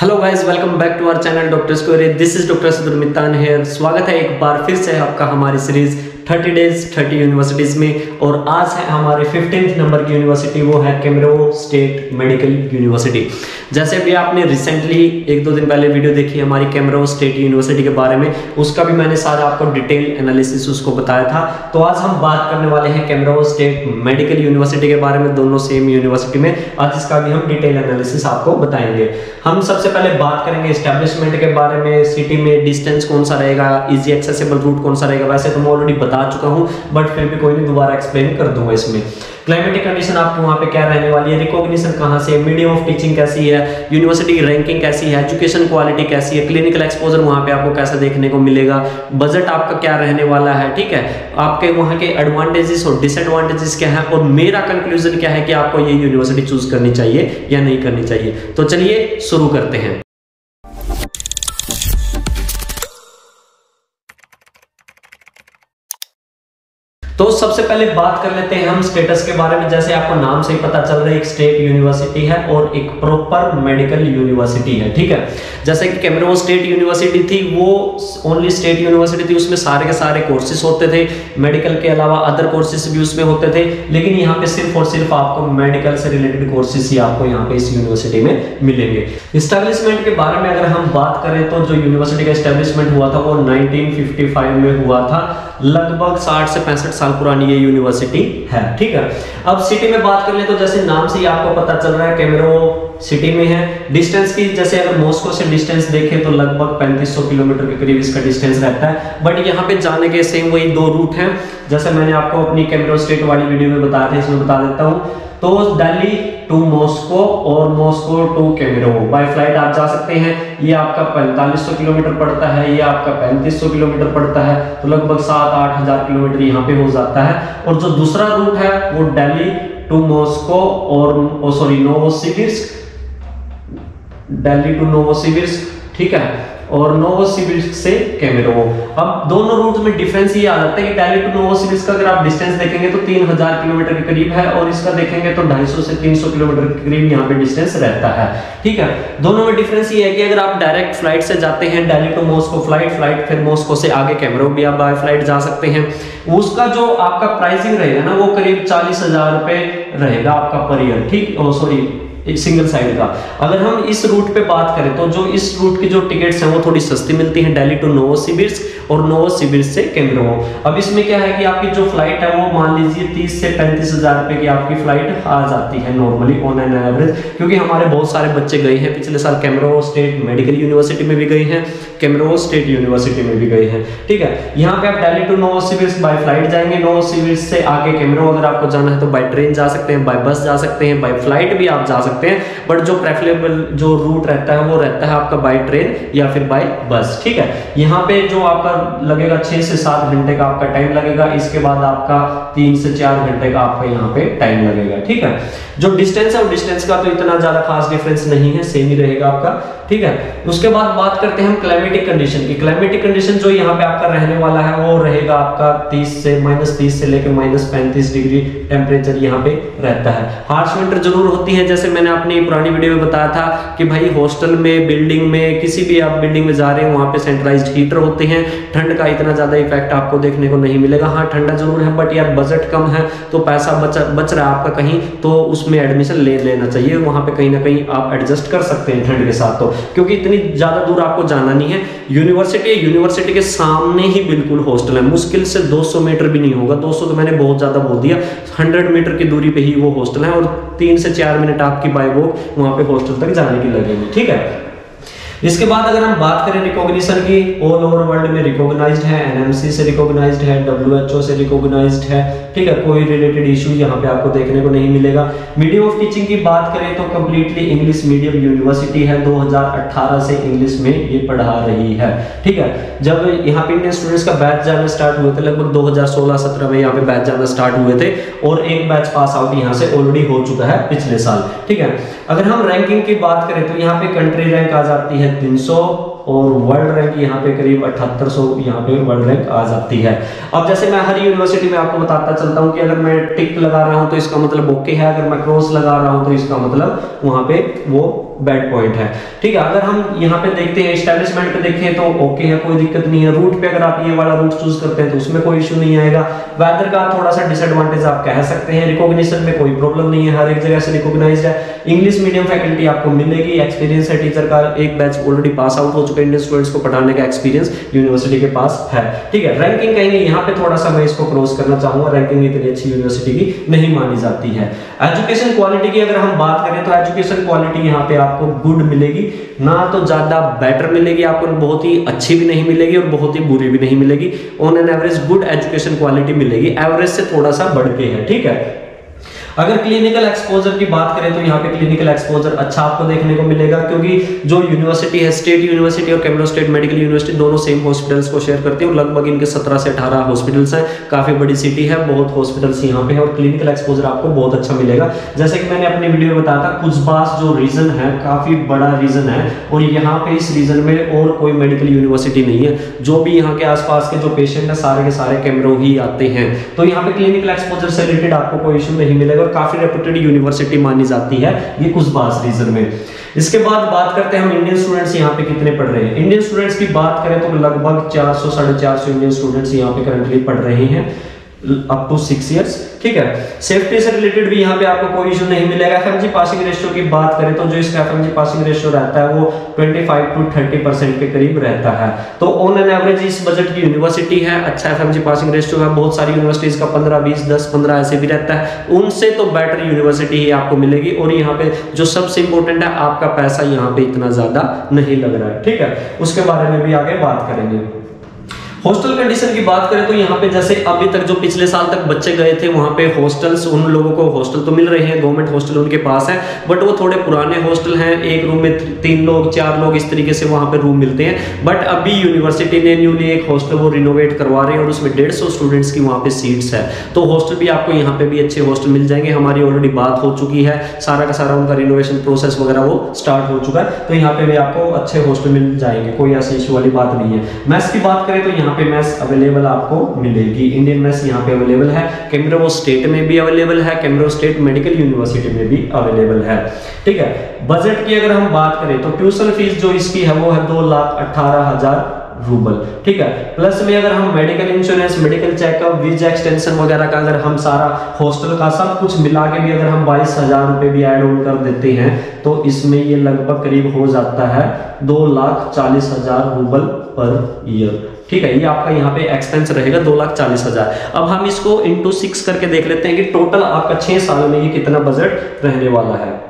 Hello guys, welcome back to our channel doctor square. This is doctor Sudhir Mittan here. स्वागत है एक बार फिर से आपका हमारी सीरीज 30 डेज 30 यूनिवर्सिटीज में। और आज है हमारे 15th नंबर की यूनिवर्सिटी, वो है कैमरो स्टेट मेडिकल यूनिवर्सिटी। जैसे भी आपने रिसेंटली एक दो दिन पहले वीडियो देखी हमारी कैमरो स्टेट यूनिवर्सिटी के बारे में, उसका भी मैंने सारा आपको डिटेल एनालिसिस उसको बताया था। तो आज हम बात करने वाले हैं कैमरो स्टेट मेडिकल यूनिवर्सिटी के बारे में, दोनों सेम यूनिवर्सिटी में। आज इसका भी हम डिटेल एनालिसिस आपको बताएंगे। हम सबसे पहले बात करेंगे एस्टेब्लिशमेंट के बारे में, सिटी में डिस्टेंस कौन सा रहेगा, इजी एक्सेसिबल रूट कौन सा रहेगा। वैसे तो मैं ऑलरेडी बता चुका हूं, बट फिर भी कोई नहीं, दोबारा एक्सप्लेन कर दूंगा इसमें। क्लाइमेटिक कंडीशन आपकी वहां पे क्या रहने वाली है, रिकॉग्निशन कहां से, मीडियम ऑफ टीचिंग कैसी है, यूनिवर्सिटी की रैंकिंग कैसी है, एजुकेशन क्वालिटी कैसी है, क्लिनिकल एक्सपोजर वहां पे आपको कैसा देखने को मिलेगा, बजट आपका क्या रहने वाला है, ठीक है, आपके वहां के एडवांटेजेस और डिसएडवांटेजेस क्या है, और मेरा कंक्लूजन क्या है कि आपको ये यूनिवर्सिटी चूज करनी चाहिए या नहीं करनी चाहिए। तो चलिए शुरू करते हैं। तो सबसे पहले बात कर लेते हैं हम स्टेटस के बारे में। जैसे आपको नाम से ही पता चल रहा है, एक स्टेट यूनिवर्सिटी है और एक प्रॉपर मेडिकल यूनिवर्सिटी है, ठीक है। जैसे कि कैमरो स्टेट यूनिवर्सिटी थी, वो ओनली स्टेट यूनिवर्सिटी थी, उसमें सारे के सारे कोर्सेज होते थे, मेडिकल के अलावा अदर कोर्सेज भी उसमें होते थे। लेकिन यहाँ पे सिर्फ और सिर्फ आपको मेडिकल से रिलेटेड कोर्सेज ही आपको यहाँ पे इस यूनिवर्सिटी में मिलेंगे। एस्टेब्लिशमेंट के बारे में अगर हम बात करें तो जो यूनिवर्सिटी का एस्टेब्लिशमेंट हुआ था वो 1955 में हुआ था। लगभग 60 से 65 साल पुरानी ये यूनिवर्सिटी है, ठीक है। अब सिटी में बात कर ले तो जैसे नाम से ही आपको पता चल रहा है कैमरो सिटी में है। डिस्टेंस की जैसे अगर मॉस्को से डिस्टेंस देखें तो लगभग 3500 किलोमीटर के करीब इसका डिस्टेंस रहता है। बट यहाँ पे जाने के सेम वही दो रूट हैं, जैसे मैंने आपको अपनी कैमरो स्टेट वाली वीडियो में बताया था, इसमें बता देता हूँ। तो दिल्ली टू मॉस्को और मॉस्को टू कैमरो बाय फ्लाइट आप जा सकते हैं। ये आपका 4500 किलोमीटर पड़ता है, ये आपका 3500 किलोमीटर पड़ता है, तो लगभग 7-8 हजार किलोमीटर यहाँ पे हो जाता है। और जो दूसरा रूट है वो दिल्ली टू मॉस्को और नोवोसिबिर्स्क, दिल्ली टू नोवोसिबिर्स्क, ठीक है, और नोवोसिबिर्स्क से कैमरो। अब दोनों रूट में डिफरेंस ये आ जाता है कि दिल्ली टू नोवोसिबिर्स्क का अगर आप डिस्टेंस देखेंगे तो 3000 किलोमीटर के करीब है, और इसका देखेंगे तो 250 से 300 किलोमीटर के करीब यहाँ पे डिस्टेंस रहता है, ठीक है। दोनों में डिफरेंस ये है कि अगर आप डायरेक्ट फ्लाइट से जाते हैं दिल्ली टू मॉस्को फ्लाइट, फिर मॉस्को से आगे कैमरो भी आप बाय फ्लाइट जा सकते हैं। उसका जो आपका प्राइसिंग रहेगा ना, वो करीब 40,000 रुपए रहेगा आपका पर ईयर, ठीक, एक सिंगल साइड का। अगर हम इस रूट पे बात करें तो जो इस रूट की जो टिकट्स हैं वो थोड़ी सस्ती मिलती हैं, दिल्ली टू नोवोसिबिर्स्क और नोवोसिबिर्स्क से कैमरो। अब इसमें क्या है कि आपकी जो फ्लाइट है वो मान लीजिए 30 से 35,000 रुपए की आपकी फ्लाइट आ जाती है नॉर्मली ऑन एन एवरेज, क्योंकि हमारे बहुत सारे बच्चे गए हैं पिछले साल कैमरो स्टेट मेडिकल यूनिवर्सिटी में भी गए हैं, कैमरो स्टेट यूनिवर्सिटी में भी गए हैं, ठीक है। यहाँ पे आप Delhi to Novosibirsk by flight जाएंगे, नोवोसिबिर्स्क से आगे कैमरो अगर आपको जाना है तो बाय ट्रेन जा सकते हैं, बाय बस जा सकते हैं, बाय फ्लाइट भी आप जा सकते हैं। बट जो प्रेफरेबल जो रूट रहता है वो रहता है आपका बाय ट्रेन या फिर बाय बस, ठीक है। यहाँ पे जो आपका लगेगा 6 से 7 घंटे का आपका टाइम लगेगा, इसके बाद आपका 3 से 4 घंटे का आपका यहाँ पे टाइम लगेगा, ठीक है। जो डिस्टेंस है वो डिस्टेंस का तो इतना ज्यादा खास डिफरेंस नहीं है, सेम ही रहेगा आपका, ठीक है। उसके बाद बात करते हैं हम क्लाइमेटिक कंडीशन की। क्लाइमेटिक कंडीशन जो यहाँ पे आपका रहने वाला है वो रहेगा आपका -30 से लेकर -35 डिग्री टेम्परेचर यहाँ पे रहता है। हार्श विंटर जरूर होती है, जैसे मैंने अपनी पुरानी वीडियो में बताया था कि भाई हॉस्टल में, बिल्डिंग में, किसी भी आप बिल्डिंग में जा रहे हैं वहां पे सेंट्रलाइज्ड हीटर होते हैं, ठंड का इतना ज्यादा इफेक्ट आपको देखने को नहीं मिलेगा। हाँ, ठंडा जरूर है, बट यार बजट कम है तो पैसा बच रहा है आपका कहीं, तो उसमें एडमिशन ले लेना चाहिए। वहां पे कहीं ना कहीं आप एडजस्ट कर सकते हैं ठंड के साथ, तो क्योंकि इतनी ज्यादा दूर आपको जाना नहीं है। यूनिवर्सिटी के सामने ही बिल्कुल हॉस्टल है, मुश्किल से 200 मीटर भी नहीं होगा, 200 तो मैंने बहुत ज्यादा बोल दिया, 100 मीटर की दूरी पे ही वो हॉस्टल है, और 3 से 4 मिनट आपकी बाय वॉक वहां पे हॉस्टल तक जाने की लगेगी, ठीक है। इसके बाद अगर हम बात करें रिकॉग्निशन की, ऑल ओवर वर्ल्ड में रिकॉग्नाइज्ड है, एनएमसी से रिकॉग्नाइज्ड है, WHO से रिकॉग्नाइज्ड है, ठीक है। कोई रिलेटेड इशू यहाँ पे आपको देखने को नहीं मिलेगा। मीडियम ऑफ टीचिंग की बात करें तो कंप्लीटली इंग्लिश मीडियम यूनिवर्सिटी है, 2018 से इंग्लिश में ये पढ़ा रही है, ठीक है। जब यहाँ पे इंडियन स्टूडेंट्स का बैच जाना स्टार्ट हुए थे लगभग 2016-17 में यहाँ पे बैच जाना स्टार्ट हुए थे, और एक बैच पास आउट यहाँ से ऑलरेडी हो चुका है पिछले साल, ठीक है। अगर हम रैंकिंग की बात करें तो यहाँ पे कंट्री रैंक आ जाती है 300 और वर्ल्ड रैंक यहाँ पे करीब 7800 यहाँ पे वर्ल्ड रैंक आ जाती है। अब जैसे मैं हर यूनिवर्सिटी में आपको बताता चलता हूँ कि अगर मैं टिक लगा रहा हूँ तो इसका मतलब ओके है, अगर मैं क्रॉस लगा रहा हूँ तो इसका मतलब वहां पे वो बैड पॉइंट है। ठीक है, अगर हम यहाँ पे देखते हैं एस्टैब्लिशमेंट पे देखें तो ओके है, कोई दिक्कत नहीं है। रूट पे अगर आप ये वाला रूट चूज करते हैं तो उसमें कोई इशू नहीं आएगा। वेदर का थोड़ा सा डिसएडवांटेज आप कह सकते हैं। रिकॉग्निशन में कोई प्रॉब्लम नहीं है, हर एक जगह से रिकॉग्नाइज्ड है। इंग्लिश मीडियम फैकल्टी आपको मिलेगी, एक्सपीरियंस है टीचर का, एक बैच ऑलरेडी पास आउट हो चुका है, इंडियन स्टूडेंट्स को पढ़ाने का एक्सपीरियंस यूनिवर्सिटी के पास है। ठीक है, रैंकिंग कहेंगे यहाँ पे थोड़ा सा मैं इसको क्रॉस करना चाहूंगा, रैंकिंग इतनी अच्छी यूनिवर्सिटी की नहीं मानी जाती है। एजुकेशन क्वालिटी की अगर हम बात करें तो एजुकेशन क्वालिटी यहाँ पे आपको गुड मिलेगी, ना तो ज्यादा बेटर मिलेगी आपको, बहुत ही अच्छी भी नहीं मिलेगी और बहुत ही बुरी भी नहीं मिलेगी। On an average good education quality मिलेगी, एवरेज से थोड़ा सा बढ़ के है। ठीक है, अगर क्लिनिकल एक्सपोजर की बात करें तो यहाँ पे क्लिनिकल एक्सपोजर अच्छा आपको देखने को मिलेगा, क्योंकि जो यूनिवर्सिटी है, स्टेट यूनिवर्सिटी और कैमब्रिज स्टेट मेडिकल यूनिवर्सिटी दोनों सेम हॉस्पिटल्स को शेयर करती है और लगभग इनके 17 से 18 हॉस्पिटल्स हैं। काफी बड़ी सिटी है, बहुत हॉस्पिटल्स यहाँ पे है और क्लिनिकल एक्सपोजर आपको बहुत अच्छा मिलेगा। जैसे कि मैंने अपनी वीडियो में बताया था, कुछबास जो रीजन है काफी बड़ा रीजन है और यहाँ पे इस रीजन में और कोई मेडिकल यूनिवर्सिटी नहीं है। जो भी यहाँ के आसपास के जो पेशेंट है सारे के सारे कैमरों ही आते हैं, तो यहाँ पे क्लिनिकल एक्सपोजर से रिलेटेड आपको कोई इशू नहीं मिलेगा और काफी रेपुटेड यूनिवर्सिटी मानी जाती है ये कुछबास रीजन में। इसके बाद बात करते हैं हम इंडियन स्टूडेंट्स यहाँ पे कितने पढ़ रहे हैं। इंडियन स्टूडेंट्स की बात करें तो लगभग 400 साढ़े 400 इंडियन स्टूडेंट्स यहाँ पे करंटली पढ़ रहे हैं अप टू 6 इयर्स। ठीक है, सेफ्टी से रिलेटेड भी यहाँ पे आपको कोई इशू नहीं मिलेगा। एफएमजी पासिंग रेशियो की बात करें तो जो इसका एफएमजी पासिंग रेशियो रहता है वो 25 to 30% के करीब रहता है। तो ऑन एन एवरेज इस बजट की यूनिवर्सिटी है, अच्छा एफएमजी पासिंग रेशियो है। बहुत सारी यूनिवर्सिटीज का 15, 20, 10, 15 ऐसे भी रहता है, उनसे तो बेटर यूनिवर्सिटी ही आपको मिलेगी। और यहाँ पे जो सबसे इंपॉर्टेंट है, आपका पैसा यहाँ पे इतना ज्यादा नहीं लग रहा है। ठीक है, उसके बारे में भी आगे बात करेंगे। हॉस्टल कंडीशन की बात करें तो यहाँ पे जैसे अभी तक जो पिछले साल तक बच्चे गए थे वहां पे हॉस्टल्स, उन लोगों को हॉस्टल तो मिल रहे हैं, गवर्नमेंट हॉस्टल उनके पास है, बट वो थोड़े पुराने हॉस्टल हैं, एक रूम में 3 लोग 4 लोग इस तरीके से वहां पे रूम मिलते हैं। बट अभी यूनिवर्सिटी ने न्यूली एक हॉस्टल वो रिनोवेट करवा रहे हैं और उसमें 150 स्टूडेंट्स की वहां पे सीट्स है। तो हॉस्टल भी आपको यहाँ पे भी अच्छे हॉस्टल मिल जाएंगे। हमारी ऑलरेडी बात हो चुकी है, सारा का सारा उनका रिनोवेशन प्रोसेस वगैरह वो स्टार्ट हो चुका है, तो यहाँ पे भी आपको अच्छे हॉस्टल मिल जाएंगे, कोई ऐसी इशू वाली बात नहीं है। मैथ्स की बात करें तो यहाँ पे मैथ्स अवेलेबल आपको मिलेगी, इंडियन मैथ्स यहाँ पे अवेलेबल है, कैमब्रिज स्टेट में भी अवेलेबल है, कैमब्रिज स्टेट मेडिकल यूनिवर्सिटी में भी अवेलेबल है। ठीक है, बजट की अगर हम बात करें तो ट्यूशन फीस जो इसकी है वो है 2,18,000 रूबल। ठीक है, प्लस में अगर हम medical insurance, medical checkup, visa extension वगैरह का अगर हम सारा हॉस्टल का सब कुछ मिला के भी अगर हम 22,000 रुपए भी ऐड ऑन कर देते हैं तो इसमें ये लगभग करीब हो जाता है 2,40,000 रूबल पर ईयर। ठीक है, ये आपका यहाँ पे एक्सपेंस रहेगा 2,40,000। अब हम इसको इंटू 6 करके देख लेते हैं कि टोटल आपका 6 साल में ये कितना बजट रहने वाला है।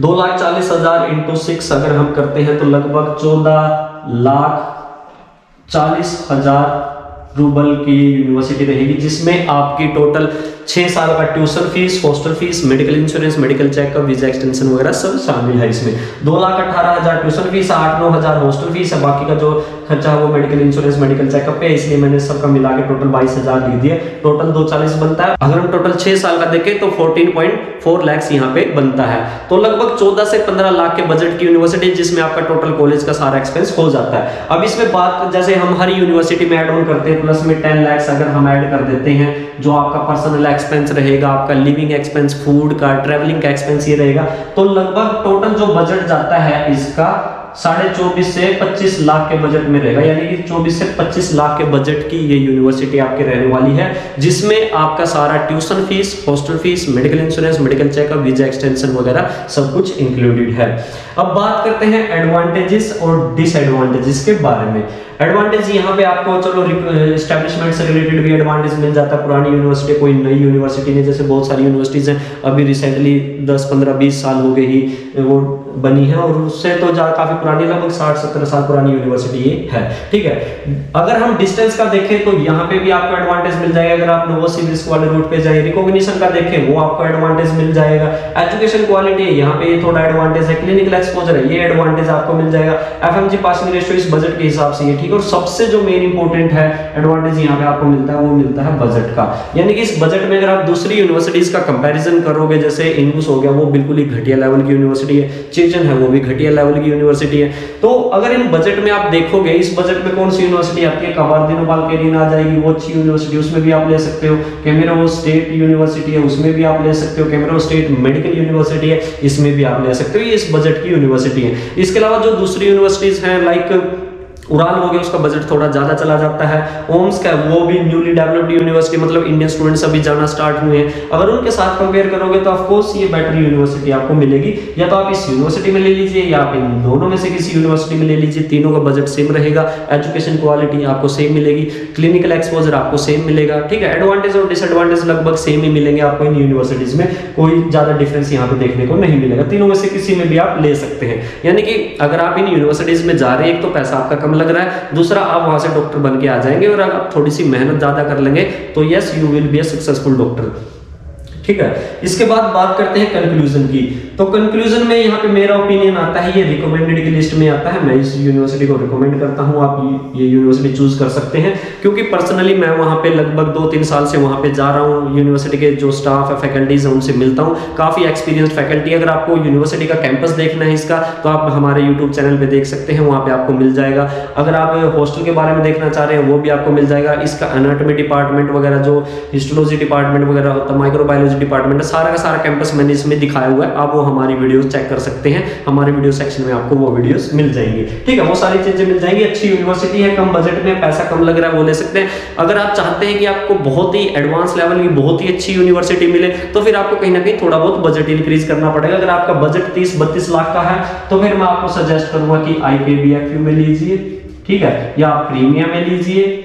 2,40,000 इंटू 6 अगर हम करते हैं तो लगभग 14,40,000 रूबल की यूनिवर्सिटी रहेगी, जिसमें आपकी टोटल 6 साल का tuition fees, hostel fees, medical insurance, medical checkup, visa extension वगैरह सब शामिल है इसमें। 2,18,000 ट्यूशन फीस, 8-9,000 हॉस्टल फीस है, बाकी का जो खर्चा है वो मेडिकल इंश्योरेंस, मेडिकल चेकअप पे, इसलिए मैंने सबका मिला के टोटल 22,000 लिख दिए। टोटल 240 बनता है। अगर हम टोटल 6 साल का देखें तो 14.4 लाख यहाँ पे बनता है। तो लगभग 14 से 15 लाख के बजट की यूनिवर्सिटी, जिसमें आपका टोटल कॉलेज का सारा एक्सपेंस हो जाता है। अब इसमें बात, जैसे हम हर यूनिवर्सिटी में ऐड ऑन करते हैं, प्लस में 10 लाख अगर हम ऐड कर देते हैं, जो आपका पर्सनल एक्सपेंस रहेगा, आपका लिविंग एक्सपेंस, फूड का, ट्रैवलिंग का एक्सपेंस ये रहेगा, तो लगभग टोटल जो बजट जाता है इसका 24.5 से 25 लाख के बजट में रहेगा। यानी कि 24 से 25 लाख के बजट की ये यूनिवर्सिटी आपके रहने वाली है, जिसमें आपका सारा tuition fees, hostel fees, medical insurance, medical checkup, visa extension वगैरह सब कुछ इंक्लूडेड है। अब बात करते हैं एडवांटेजेस और डिसएडवांटेजेस के बारे में। एडवांटेज यहाँ पे आपको चलो एस्टैब्लिशमेंट से रिलेटेड भी एडवांटेज मिल जाता है। पुरानी यूनिवर्सिटी, कोई नई यूनिवर्सिटी नहीं, जैसे बहुत सारी यूनिवर्सिटीज हैं अभी रिसेंटली 10, 15, 20 साल हो गए ही वो बनी है, और उससे तो काफी पुरानी, लगभग 60-70 साल पुरानी यूनिवर्सिटी ये है। ठीक है, अगर हम डिस्टेंस का देखें तो यहाँ पे भी आपको एडवांटेज मिल जाएगा। अगर आप नोवोसिविल्स वाले रूट पे जाए, रिकॉग्निशन का देखें वो आपको एडवांटेज मिल जाएगा। एजुकेशन क्वालिटी यहाँ पे ये थोड़ा एडवांटेज है। क्लिनिकल एक्सपोजर है, ये एडवांटेज आपको मिल जाएगा। एफएमजी पासिंग रेशियो इस बजट के हिसाब से ये ठीक है। और सबसे जो मेन इंपॉर्टेंट है एडवांटेज यहाँ पे आपको मिलता है, वो मिलता है बजट का। यानी कि इस बजट में अगर आप दूसरी यूनिवर्सिटीज का कंपैरिजन करोगे, जैसे इंडूस हो गया, वो बिल्कुल ही घटिया लेवल की यूनिवर्सिटी है, चेचन है वो भी घटिया लेवल की यूनिवर्सिटी है। तो अगर इन बजट में आप देखोगे, इस बजट में कौन सी यूनिवर्सिटी आती है, कबार्दिनो बाल्केरिन आ जाएगी, वो अच्छी यूनिवर्सिटी, उसमें भी आप ले सकते हो। कैमेरो स्टेट यूनिवर्सिटी है, उसमें भी आप ले सकते हो। कैमेरो स्टेट मेडिकल यूनिवर्सिटी है, इसमें भी आप ले सकते हो। ये इस बजट की यूनिवर्सिटी है। इसके अलावा जो दूसरी यूनिवर्सिटीज हैं, लाइक उड़ान हो गया, उसका बजट थोड़ा ज्यादा चला जाता है। ओम्स का वो भी न्यूली डेवलप्ड यूनिवर्सिटी, मतलब इंडियन स्टूडेंट्स अभी जाना स्टार्ट हुए हैं। अगर उनके साथ कंपेयर करोगे तो ऑफ कोर्स ये बेटर यूनिवर्सिटी आपको मिलेगी। या तो आप इस यूनिवर्सिटी में ले लीजिए, या आप इन दोनों में से किसी यूनिवर्सिटी में ले लीजिए। तीनों का बजट सेम रहेगा, एजुकेशन क्वालिटी आपको सेम मिलेगी, क्लिनिकल एक्सपोजर आपको सेम मिलेगा, ठीक है। एडवांटेज और डिसएडवांटेज लगभग सेम ही मिलेंगे आपको इन यूनिवर्सिटीज में, कोई ज्यादा डिफरेंस यहाँ पे देखने को नहीं मिलेगा। तीनों में से किसी में भी आप ले सकते हैं। यानी कि अगर आप इन यूनिवर्सिटीज में जा रहे हैं, एक तो पैसा आपका कम लग रहा है, दूसरा आप वहां से डॉक्टर बन के आ जाएंगे। और अगर आप थोड़ी सी मेहनत ज्यादा कर लेंगे तो yes you will be a successful doctor, ठीक है। इसके बाद बात करते हैं कंक्लूजन की। तो कंक्लूजन में यहाँ पे मेरा ओपिनियन आता है, ये रिकमेंडेड की लिस्ट में आता है। मैं इस यूनिवर्सिटी को रिकमेंड करता हूँ, आप ये यूनिवर्सिटी चूज कर सकते हैं, क्योंकि पर्सनली मैं वहाँ पे लगभग 2-3 साल से वहाँ पे जा रहा हूँ। यूनिवर्सिटी के जो स्टाफ है, फैकल्टीज है, उनसे मिलता हूँ, काफी एक्सपीरियंस फैकल्टी। अगर आपको यूनिवर्सिटी का कैंपस देखना है इसका, तो आप हमारे यूट्यूब चैनल पे देख सकते हैं, वहाँ पे आपको मिल जाएगा। अगर आप हॉस्टल के बारे में देखना चाह रहे हैं, वो भी आपको मिल जाएगा। इसका एनाटॉमी डिपार्टमेंट वगैरह, जो हिस्टोलॉजी डिपार्टमेंट वगैरह होता है, माइक्रोबायोलॉजी डिपार्टमेंट, सारा का सारा कैंपस मैंने इसमें दिखाया हुआ है। आप वो हमारी वीडियोस चेक कर सकते हैं, हमारे वीडियो सेक्शन में आपको वो वीडियोस मिल जाएंगी, ठीक है। वो सारी चीजें मिल जाएंगी। अच्छी यूनिवर्सिटी है, कम बजट में, पैसा कम लग रहा है, वो ले सकते हैं। अगर आप चाहते हैं कि आपको बहुत ही एडवांस लेवल की बहुत ही अच्छी यूनिवर्सिटी मिले, तो फिर आपको कहीं ना कहीं थोड़ा बहुत बजट इंक्रीज करना पड़ेगा। अगर आपका बजट 30-32 लाख का है, तो फिर मैं आपको सजेस्ट करूंगा कि IPBFU में लीजिए, ठीक है, या आप प्रीमियम में लीजिए,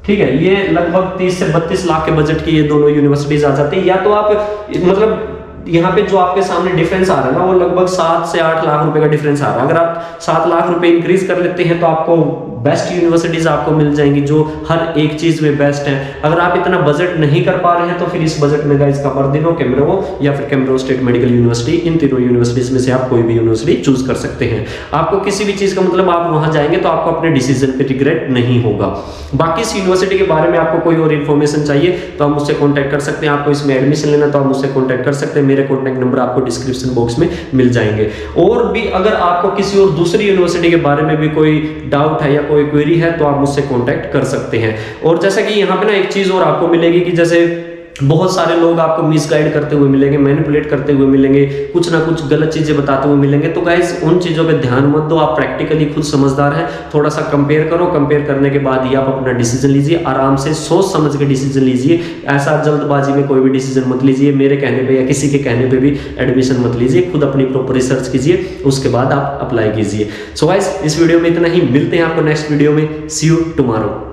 ठीक है। ये लगभग 30 से 32 लाख के बजट की ये दोनों यूनिवर्सिटीज आ जाती है। या तो आप मतलब यहाँ पे जो आपके सामने डिफरेंस आ रहा है ना, वो लगभग 7 से 8 लाख रुपए का डिफरेंस आ रहा है। अगर आप 7 लाख रुपए इंक्रीज कर लेते हैं, तो आपको बेस्ट यूनिवर्सिटीज आपको मिल जाएंगी, जो हर एक चीज में बेस्ट है। अगर आप इतना बजट नहीं कर पा रहे हैं, तो फिर इस बजट में गाइस कबार्दिनो, कैमरो या फिर कैमरो स्टेट मेडिकल यूनिवर्सिटी, इन तीनों यूनिवर्सिटीज में से आप कोई भी यूनिवर्सिटी चूज कर सकते हैं। आपको किसी भी चीज का मतलब, आप वहां जाएंगे तो आपको अपने डिसीजन पे रिग्रेट नहीं होगा। बाकी इस यूनिवर्सिटी के बारे में आपको कोई और इन्फॉर्मेशन चाहिए तो आप मुझसे कॉन्टैक्ट कर सकते हैं। आपको इसमें एडमिशन लेना तो आप मुझसे कॉन्टैक्ट कर सकते हैं। मेरे कॉन्टैक्ट नंबर आपको डिस्क्रिप्शन बॉक्स में मिल जाएंगे। और भी अगर आपको किसी और दूसरी यूनिवर्सिटी के बारे में भी कोई डाउट है या कोई क्वेरी है, तो आप मुझसे कांटेक्ट कर सकते हैं। और जैसा कि यहाँ पे ना एक चीज और आपको मिलेगी कि जैसे बहुत सारे लोग आपको मिसगाइड करते हुए मिलेंगे, मैनिपुलेट करते हुए मिलेंगे, कुछ ना कुछ गलत चीजें बताते हुए मिलेंगे। तो गाइस उन चीजों पे ध्यान मत दो, आप प्रैक्टिकली खुद समझदार हैं, थोड़ा सा कंपेयर करो। कंपेयर करने के बाद ही आप अपना डिसीजन लीजिए, आराम से सोच समझ के डिसीजन लीजिए। ऐसा जल्दबाजी में कोई भी डिसीजन मत लीजिए, मेरे कहने पे या किसी के कहने पे भी एडमिशन मत लीजिए। खुद अपनी प्रॉपर रिसर्च कीजिए, उसके बाद आप अप्लाई कीजिए। सो गाइस इस वीडियो में इतना ही, मिलते हैं आपको नेक्स्ट वीडियो में। सी यू टुमारो।